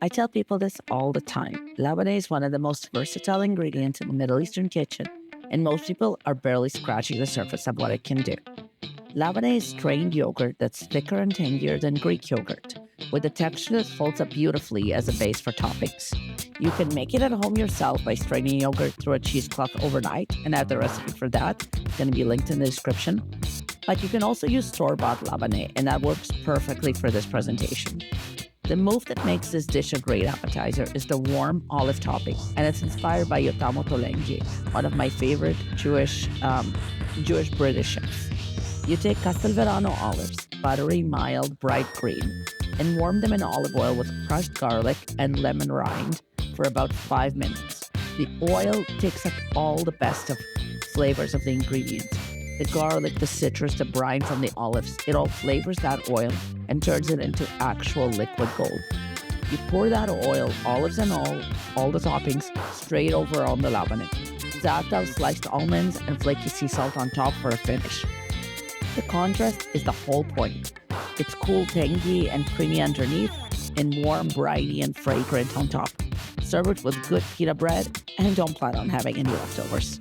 I tell people this all the time. Labneh is one of the most versatile ingredients in the Middle Eastern kitchen, and most people are barely scratching the surface of what it can do. Labneh is strained yogurt that's thicker and tangier than Greek yogurt, with a texture that folds up beautifully as a base for toppings. You can make it at home yourself by straining yogurt through a cheesecloth overnight, and I have the recipe for that. It's going to be linked in the description. But you can also use store-bought Labneh, and that works perfectly for this presentation. The move that makes this dish a great appetizer is the warm olive topping, and it's inspired by Ottolenghi, one of my favorite Jewish British chefs. You take Castelverano olives, buttery, mild, bright green, and warm them in olive oil with crushed garlic and lemon rind for about 5 minutes. The oil takes up all the best of flavors of the ingredients. The garlic, the citrus, the brine from the olives, it all flavors that oil and turns it into actual liquid gold. You pour that oil, olives and all the toppings, straight over on the Labneh. Za'atar sliced almonds and flaky sea salt on top for a finish. The contrast is the whole point. It's cool, tangy, and creamy underneath, and warm, briny, and fragrant on top. Serve it with good pita bread, and don't plan on having any leftovers.